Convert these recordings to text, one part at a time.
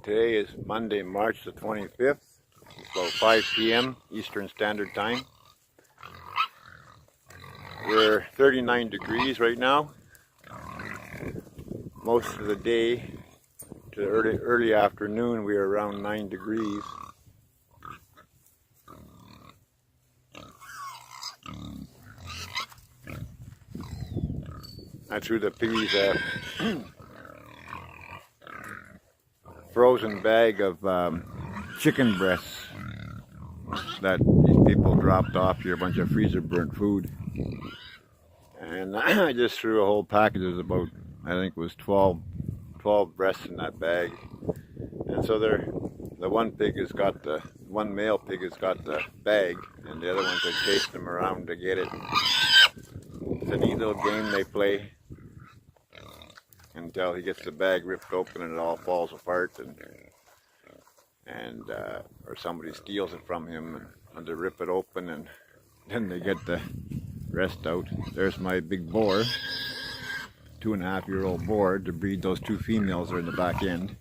Today is Monday, March the 25th. It's about 5 p.m. Eastern Standard Time. We're 39 degrees right now. Most of the day to the early afternoon we are around 9 degrees. I threw the piggies a frozen bag of chicken breasts that these people dropped off here, a bunch of freezer burnt food. And I just threw a whole package. There's about, I think it was 12 breasts in that bag. And so the one male pig has got the bag, and the other ones are chasing them around to get it. It's a neat little game they play until he gets the bag ripped open and it all falls apart, or somebody steals it from him and they rip it open, and then they get the rest out. There's my big boar, 2.5-year-old boar. To breed, those two females are in the back end.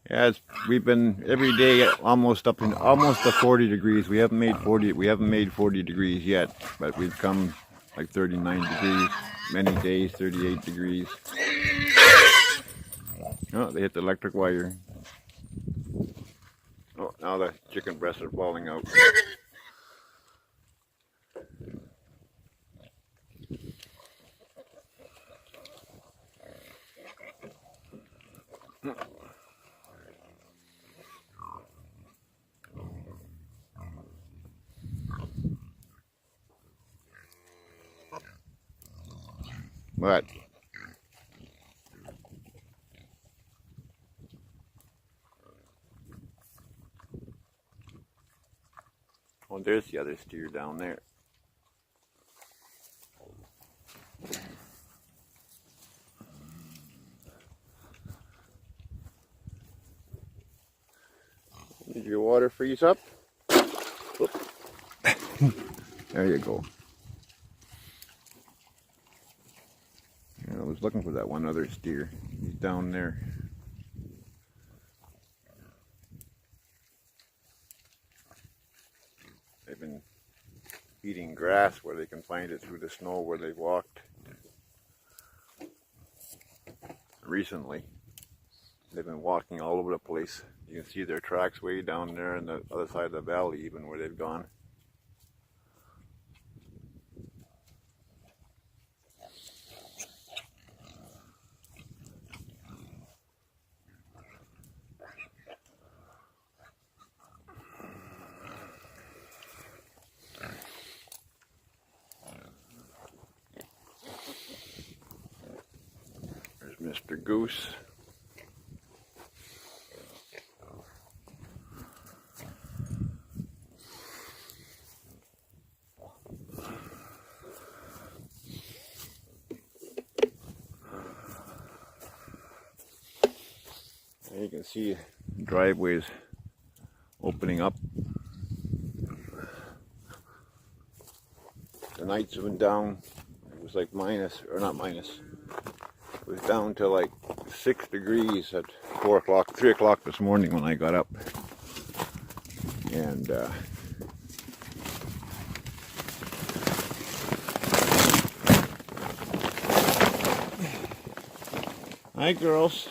Yeah, we've been every day almost to 40 degrees. We haven't made 40 degrees yet, but we've come like 39 degrees. Many days 38 degrees. Oh, they hit the electric wire. Oh, now the chicken breasts are falling out. What? Oh, there's the other steer down there. Did your water freeze up? There you go. I was looking for that one other steer. He's down there. They've been eating grass where they can find it through the snow where they've walked recently. They've been walking all over the place. You can see their tracks way down there on the other side of the valley, even where they've gone. Mr. Goose. And you can see driveways opening up. The nights have been down. It was like it was down to like 6 degrees at 3 o'clock this morning when I got up. And hi, girls.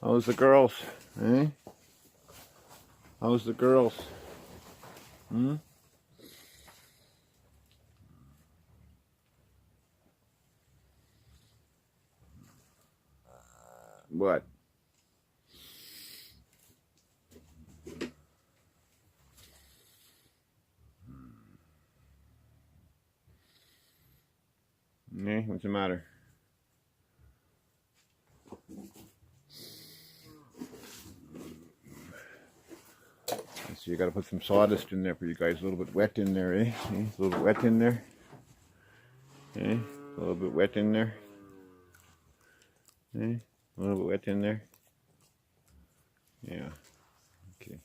How's the girls? Eh? How's the girls? Hmm? What? Hey, what's the matter? So you gotta put some sawdust in there for you guys. A little bit wet in there, eh? A little bit wet in there. Eh? A little bit wet in there. Eh? A little bit wet in there. Yeah. Okay.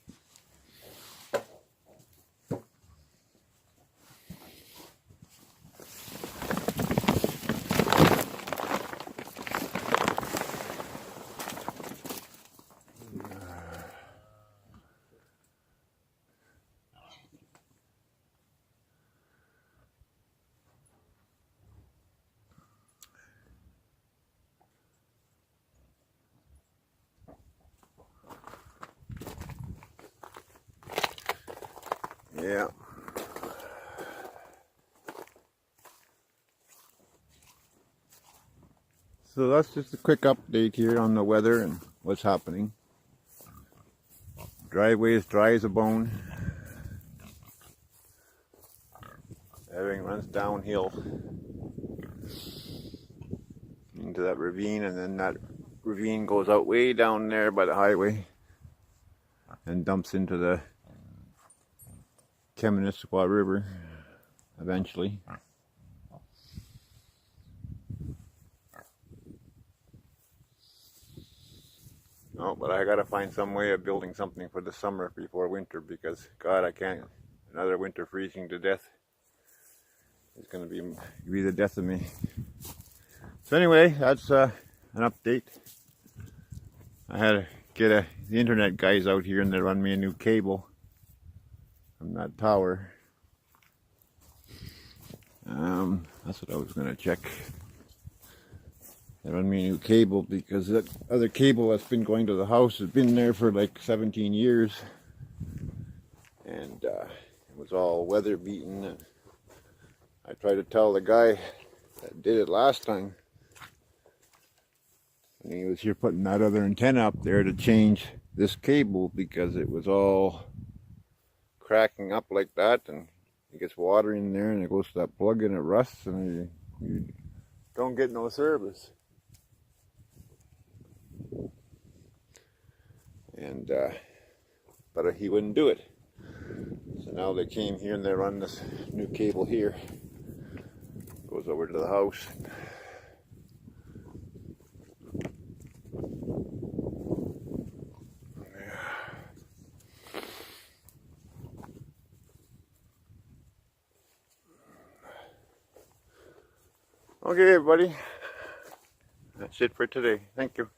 Yeah. So that's just a quick update here on the weather and what's happening. Driveway is dry as a bone. Everything runs downhill into that ravine, and then that ravine goes out way down there by the highway and dumps into the Kaministiquia River eventually. Oh, but I gotta find some way of building something for the summer before winter, because God, I can't. Another winter freezing to death is gonna be the death of me. So anyway, that's an update. I had to get the internet guys out here, and they run me a new cable from that tower. That's what I was gonna check. They run me a new cable because that other cable that's been going to the house has been there for like 17 years, and it was all weather beaten. And I tried to tell the guy that did it last time, and he was here putting that other antenna up there, to change this cable because it was all cracking up like that, and it gets water in there and it goes to that plug and it rusts, and you don't get no service. And but he wouldn't do it. So now they came here and they run this new cable here. Goes over to the house. Okay, everybody. That's it for today. Thank you.